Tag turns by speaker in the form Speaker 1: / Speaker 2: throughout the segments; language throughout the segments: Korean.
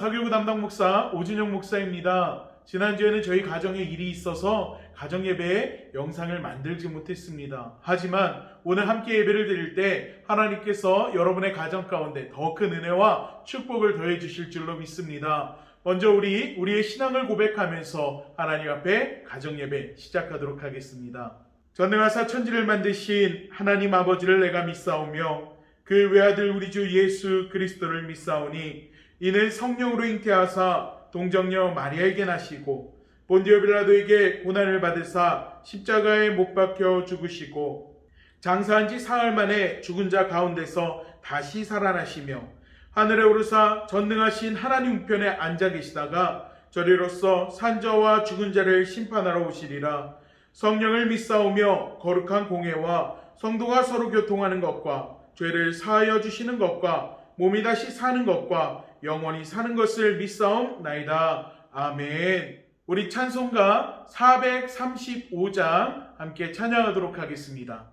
Speaker 1: 사교구 담당 목사 오준영 목사입니다. 지난주에는 저희 가정에 일이 있어서 가정 예배에 영상을 만들지 못했습니다. 하지만 오늘 함께 예배를 드릴 때 하나님께서 여러분의 가정 가운데 더 큰 은혜와 축복을 더해 주실 줄로 믿습니다. 먼저 우리의 신앙을 고백하면서 하나님 앞에 가정 예배 시작하도록 하겠습니다. 전능하사 천지를 만드신 하나님 아버지를 내가 믿사오며 그 외아들 우리 주 예수 그리스도를 믿사오니 이는 성령으로 잉태하사 동정녀 마리아에게 나시고 본디오 빌라도에게 고난을 받으사 십자가에 못 박혀 죽으시고 장사한 지 사흘 만에 죽은 자 가운데서 다시 살아나시며 하늘에 오르사 전능하신 하나님 우편에 앉아 계시다가 저리로서 산자와 죽은 자를 심판하러 오시리라. 성령을 믿사오며 거룩한 공회와 성도가 서로 교통하는 것과 죄를 사하여 주시는 것과 몸이 다시 사는 것과 영원히 사는 것을 믿사옵나이다. 아멘. 우리 찬송가 435장 함께 찬양하도록 하겠습니다.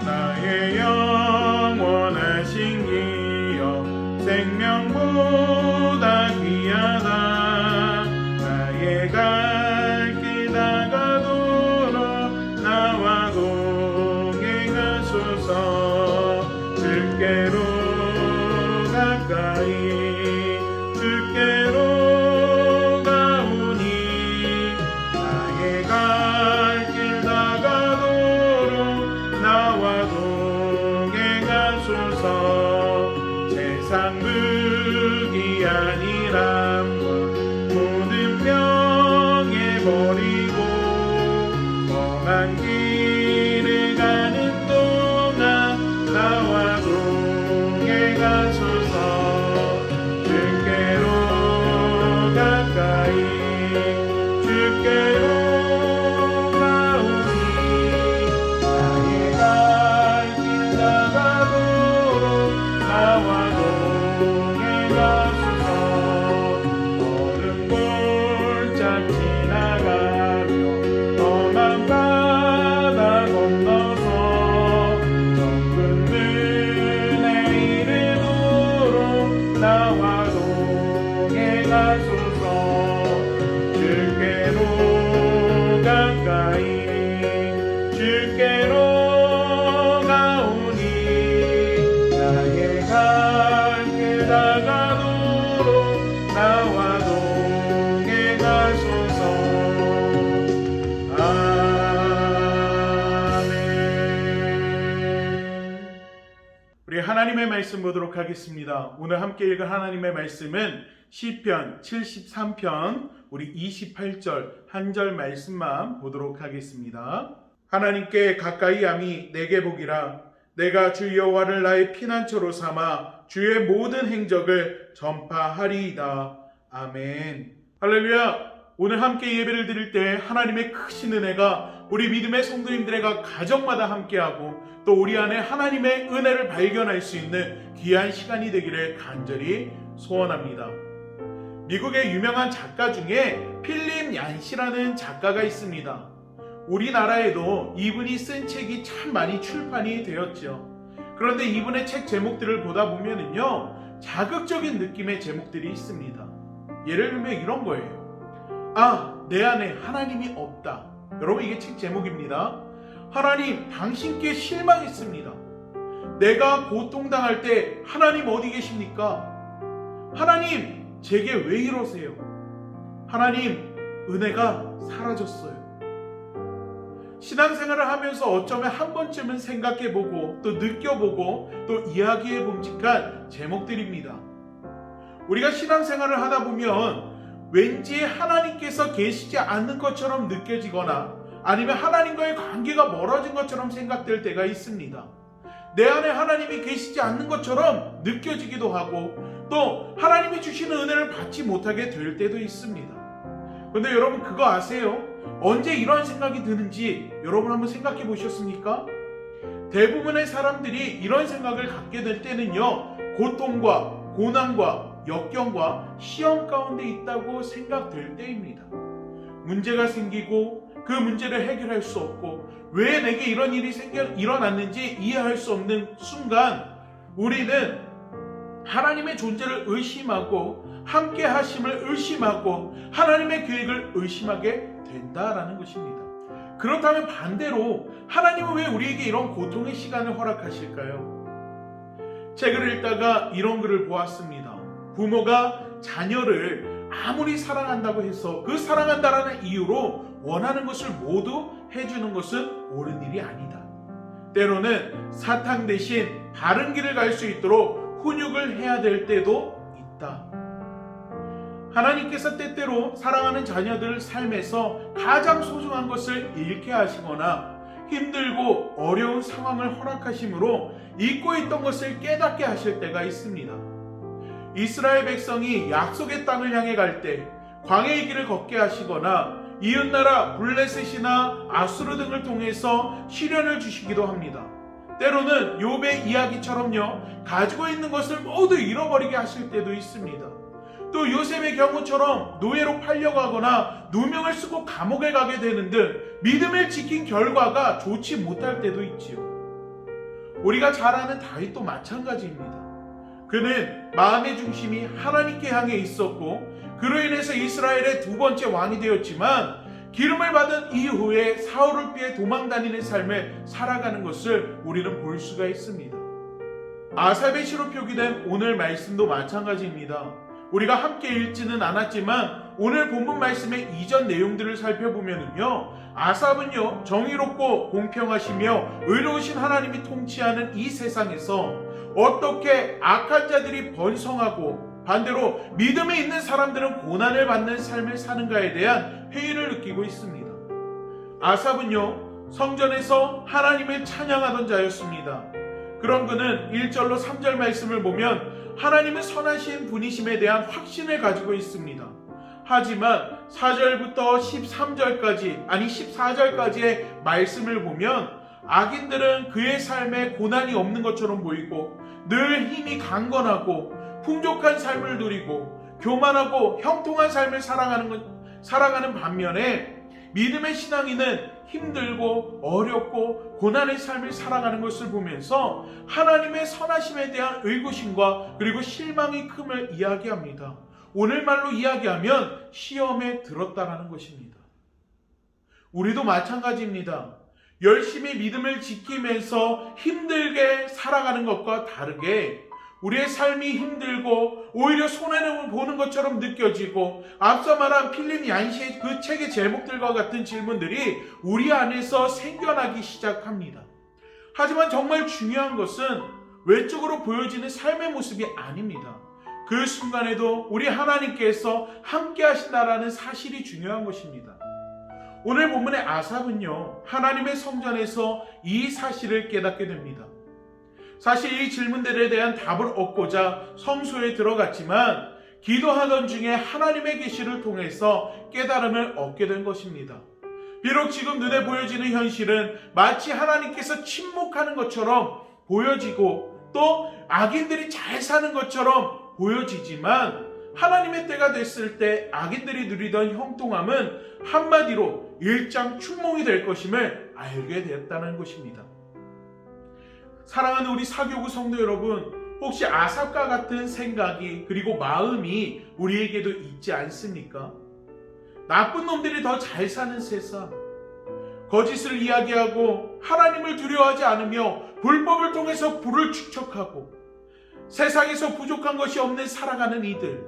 Speaker 1: 나의 영원하신 기여 생명보다 귀하다. 나의 갈 길 다가도록 나와 동행하소서. 주께로 가까이 주께로 가오니 나의 갈 길 다가도록 나와 동행하소서. 세상 무기 아니라 모든 병에 버리고 험한 길을 가는 동안 나와 동행하소서. 주께로 가까이 주께로 가오니 나의 갈 길 다가도록 나와 동행하소서. 어른 골짝 지나가며 험한 바다 건너서 좁은 눈에 이르도록 나와 동행하소서. 주께로 가까이 주께로 가오니 나의 갈 길 다가도록 나와 동행하소서. 아멘. 우리 하나님의 말씀 보도록 하겠습니다. 오늘 함께 읽을 하나님의 말씀은 시편 73편 우리 28절 한 절 말씀만 보도록 하겠습니다. 하나님께 가까이 함이 내게 복이라. 내가 주 여호와를 나의 피난처로 삼아 주의 모든 행적을 전파하리이다. 아멘. 할렐루야. 오늘 함께 예배를 드릴 때 하나님의 크신 은혜가 우리 믿음의 성도님들의 가정마다 함께하고 또 우리 안에 하나님의 은혜를 발견할 수 있는 귀한 시간이 되기를 간절히 소원합니다. 미국의 유명한 작가 중에 필립 얀시라는 작가가 있습니다. 우리나라에도 이분이 쓴 책이 참 많이 출판이 되었죠. 그런데 이분의 책 제목들을 보다 보면은요, 자극적인 느낌의 제목들이 있습니다. 예를 들면 이런 거예요. 내 안에 하나님이 없다. 여러분, 이게 책 제목입니다. 하나님, 당신께 실망했습니다. 내가 고통당할 때 하나님 어디 계십니까? 하나님, 제게 왜 이러세요? 하나님, 은혜가 사라졌어요. 신앙생활을 하면서 어쩌면 한 번쯤은 생각해보고 또 느껴보고 또 이야기해 봄직한 제목들입니다. 우리가 신앙생활을 하다 보면 왠지 하나님께서 계시지 않는 것처럼 느껴지거나 아니면 하나님과의 관계가 멀어진 것처럼 생각될 때가 있습니다. 내 안에 하나님이 계시지 않는 것처럼 느껴지기도 하고 또 하나님이 주시는 은혜를 받지 못하게 될 때도 있습니다. 그런데 여러분, 그거 아세요? 언제 이런 생각이 드는지 여러분 한번 생각해 보셨습니까? 대부분의 사람들이 이런 생각을 갖게 될 때는요, 고통과 고난과 역경과 시험 가운데 있다고 생각될 때입니다. 문제가 생기고 그 문제를 해결할 수 없고 왜 내게 이런 일이 일어났는지 이해할 수 없는 순간 우리는 하나님의 존재를 의심하고 함께 하심을 의심하고 하나님의 계획을 의심하게 된다라는 것입니다. 그렇다면 반대로 하나님은 왜 우리에게 이런 고통의 시간을 허락하실까요? 책을 읽다가 이런 글을 보았습니다. 부모가 자녀를 아무리 사랑한다고 해서 그 사랑한다라는 이유로 원하는 것을 모두 해주는 것은 옳은 일이 아니다. 때로는 사탕 대신 바른 길을 갈 수 있도록 훈육을 해야 될 때도 있다. 하나님께서 때때로 사랑하는 자녀들 삶에서 가장 소중한 것을 잃게 하시거나 힘들고 어려운 상황을 허락하심으로 잊고 있던 것을 깨닫게 하실 때가 있습니다. 이스라엘 백성이 약속의 땅을 향해 갈 때 광야의 길을 걷게 하시거나 이웃나라 블레셋이나 아수르 등을 통해서 시련을 주시기도 합니다. 때로는 욥의 이야기처럼요, 가지고 있는 것을 모두 잃어버리게 하실 때도 있습니다. 또 요셉의 경우처럼 노예로 팔려가거나 누명을 쓰고 감옥에 가게 되는 등 믿음을 지킨 결과가 좋지 못할 때도 있지요. 우리가 잘 아는 다윗도 마찬가지입니다. 그는 마음의 중심이 하나님께 향해 있었고 그로 인해서 이스라엘의 두 번째 왕이 되었지만 기름을 받은 이후에 사울을 피해 도망다니는 삶을 살아가는 것을 우리는 볼 수가 있습니다. 아삽의 시로 표기된 오늘 말씀도 마찬가지입니다. 우리가 함께 읽지는 않았지만 오늘 본문 말씀의 이전 내용들을 살펴보면요, 아삽은요 정의롭고 공평하시며 의로우신 하나님이 통치하는 이 세상에서 어떻게 악한 자들이 번성하고 반대로 믿음에 있는 사람들은 고난을 받는 삶을 사는가에 대한 회의를 느끼고 있습니다. 아삽은요 성전에서 하나님을 찬양하던 자였습니다. 그런 그는 1절로 3절 말씀을 보면 하나님은 선하신 분이심에 대한 확신을 가지고 있습니다. 하지만 4절부터 14절까지의 말씀을 보면 악인들은 그의 삶에 고난이 없는 것처럼 보이고 늘 힘이 강건하고 풍족한 삶을 누리고 교만하고 형통한 삶을 살아가는 반면에 믿음의 신앙인은 힘들고 어렵고 고난의 삶을 살아가는 것을 보면서 하나님의 선하심에 대한 의구심과 그리고 실망의 큼을 이야기합니다. 오늘말로 이야기하면 시험에 들었다라는 것입니다. 우리도 마찬가지입니다. 열심히 믿음을 지키면서 힘들게 살아가는 것과 다르게 우리의 삶이 힘들고 오히려 손해를 보는 것처럼 느껴지고 앞서 말한 필립 얀시의 그 책의 제목들과 같은 질문들이 우리 안에서 생겨나기 시작합니다. 하지만 정말 중요한 것은 외적으로 보여지는 삶의 모습이 아닙니다. 그 순간에도 우리 하나님께서 함께 하신다라는 사실이 중요한 것입니다. 오늘 본문의 아삽은요, 하나님의 성전에서 이 사실을 깨닫게 됩니다. 사실 이 질문들에 대한 답을 얻고자 성소에 들어갔지만 기도하던 중에 하나님의 계시를 통해서 깨달음을 얻게 된 것입니다. 비록 지금 눈에 보여지는 현실은 마치 하나님께서 침묵하는 것처럼 보여지고 또 악인들이 잘 사는 것처럼 보여지지만 하나님의 때가 됐을 때 악인들이 누리던 형통함은 한마디로 일장춘몽이 될 것임을 알게 되었다는 것입니다. 사랑하는 우리 사교구 성도 여러분, 혹시 아삽과 같은 생각이 그리고 마음이 우리에게도 있지 않습니까? 나쁜 놈들이 더 잘 사는 세상, 거짓을 이야기하고 하나님을 두려워하지 않으며 불법을 통해서 부를 축적하고 세상에서 부족한 것이 없는 살아가는 이들,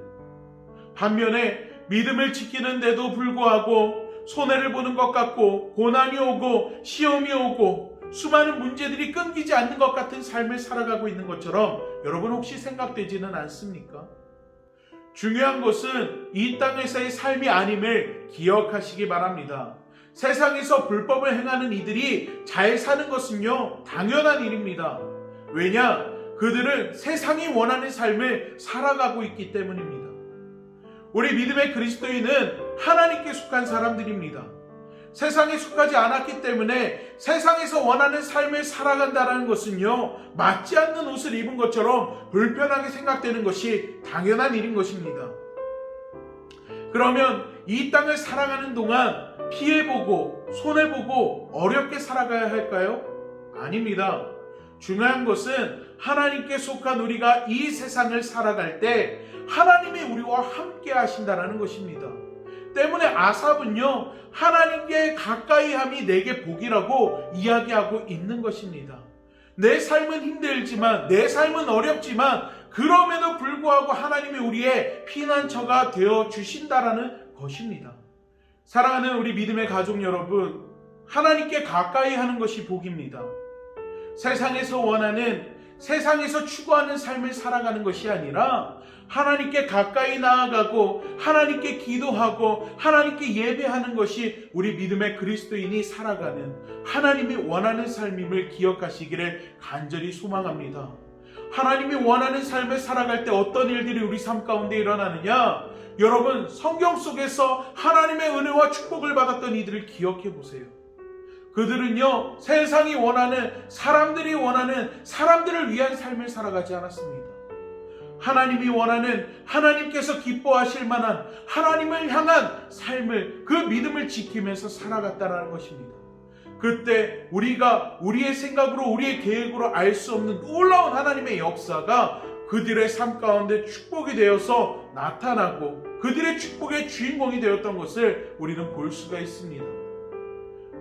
Speaker 1: 반면에 믿음을 지키는데도 불구하고 손해를 보는 것 같고 고난이 오고 시험이 오고 수많은 문제들이 끊기지 않는 것 같은 삶을 살아가고 있는 것처럼 여러분 혹시 생각되지는 않습니까? 중요한 것은 이 땅에서의 삶이 아님을 기억하시기 바랍니다. 세상에서 불법을 행하는 이들이 잘 사는 것은요, 당연한 일입니다. 왜냐? 그들은 세상이 원하는 삶을 살아가고 있기 때문입니다. 우리 믿음의 그리스도인은 하나님께 속한 사람들입니다. 세상에 속하지 않았기 때문에 세상에서 원하는 삶을 살아간다는 것은요, 맞지 않는 옷을 입은 것처럼 불편하게 생각되는 것이 당연한 일인 것입니다. 그러면 이 땅을 살아가는 동안 피해보고 손해보고 어렵게 살아가야 할까요? 아닙니다. 중요한 것은 하나님께 속한 우리가 이 세상을 살아갈 때 하나님이 우리와 함께 하신다는 것입니다. 때문에 아삽은요, 하나님께 가까이함이 내게 복이라고 이야기하고 있는 것입니다. 내 삶은 힘들지만, 내 삶은 어렵지만 그럼에도 불구하고 하나님이 우리의 피난처가 되어 주신다라는 것입니다. 사랑하는 우리 믿음의 가족 여러분, 하나님께 가까이 하는 것이 복입니다. 세상에서 추구하는 삶을 살아가는 것이 아니라 하나님께 가까이 나아가고 하나님께 기도하고 하나님께 예배하는 것이 우리 믿음의 그리스도인이 살아가는 하나님이 원하는 삶임을 기억하시기를 간절히 소망합니다. 하나님이 원하는 삶을 살아갈 때 어떤 일들이 우리 삶 가운데 일어나느냐? 여러분, 성경 속에서 하나님의 은혜와 축복을 받았던 이들을 기억해 보세요. 그들은요, 세상이 원하는, 사람들이 원하는, 사람들을 위한 삶을 살아가지 않았습니다. 하나님이 원하는, 하나님께서 기뻐하실 만한 하나님을 향한 삶을, 그 믿음을 지키면서 살아갔다는 것입니다. 그때 우리가 우리의 생각으로, 우리의 계획으로 알 수 없는 놀라운 하나님의 역사가 그들의 삶 가운데 축복이 되어서 나타나고 그들의 축복의 주인공이 되었던 것을 우리는 볼 수가 있습니다.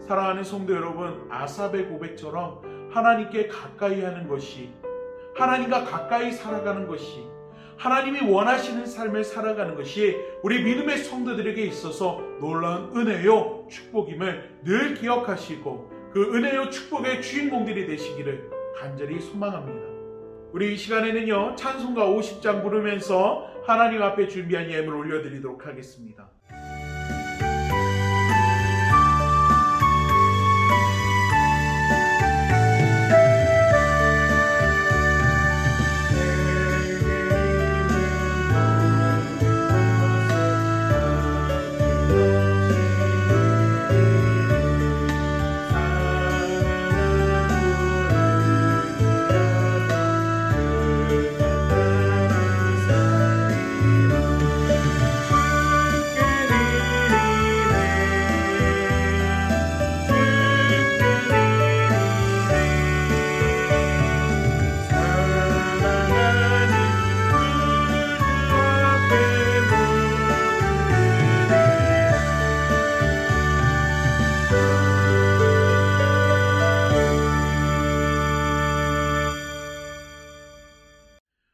Speaker 1: 사랑하는 성도 여러분, 아삽의 고백처럼 하나님께 가까이 하는 것이, 하나님과 가까이 살아가는 것이, 하나님이 원하시는 삶을 살아가는 것이 우리 믿음의 성도들에게 있어서 놀라운 은혜요 축복임을 늘 기억하시고 그 은혜요 축복의 주인공들이 되시기를 간절히 소망합니다. 우리 이 시간에는요, 찬송가 50장 부르면서 하나님 앞에 준비한 예물을 올려드리도록 하겠습니다.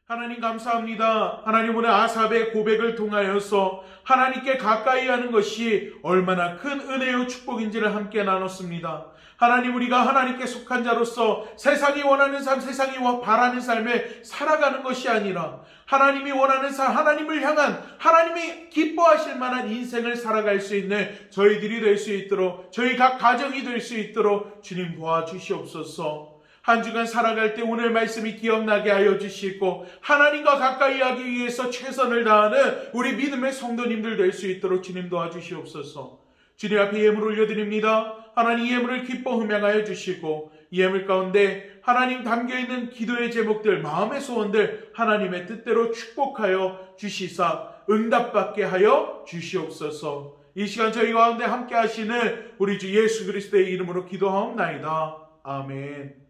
Speaker 1: 하나님 감사합니다. 하나님, 오늘 아삽의 고백을 통하여서 하나님께 가까이 하는 것이 얼마나 큰 은혜요 축복인지를 함께 나눴습니다. 하나님, 우리가 하나님께 속한 자로서 세상이 원하는 삶, 세상이 바라는 삶에 살아가는 것이 아니라 하나님이 원하는 삶, 하나님을 향한, 하나님이 기뻐하실 만한 인생을 살아갈 수 있는 저희들이 될 수 있도록, 저희 각 가정이 될 수 있도록 주님 도와주시옵소서. 한 주간 살아갈 때 오늘 말씀이 기억나게 하여 주시고 하나님과 가까이 하기 위해서 최선을 다하는 우리 믿음의 성도님들 될 수 있도록 주님 도와주시옵소서. 주님 앞에 예물 올려드립니다. 하나님, 이 예물을 기뻐 흠양하여 주시고 이 예물 가운데 하나님 담겨있는 기도의 제목들, 마음의 소원들 하나님의 뜻대로 축복하여 주시사 응답받게 하여 주시옵소서. 이 시간 저희 가운데 함께 하시는 우리 주 예수 그리스도의 이름으로 기도하옵나이다. 아멘.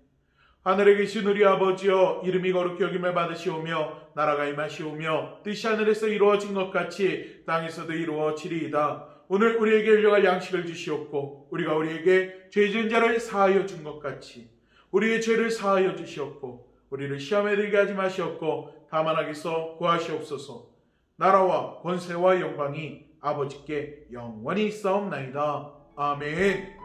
Speaker 1: 하늘에 계신 우리 아버지여, 이름이 거룩히 여김을 받으시오며 나라가 임하시오며 뜻이 하늘에서 이루어진 것 같이 땅에서도 이루어지리이다. 오늘 우리에게 일용할 양식을 주시옵고 우리가 우리에게 죄 지은 자를 사하여 준 것 같이 우리의 죄를 사하여 주시옵고 우리를 시험에 들게 하지 마시옵고 다만 악에서 구하시옵소서. 나라와 권세와 영광이 아버지께 영원히 있사옵나이다. 아멘.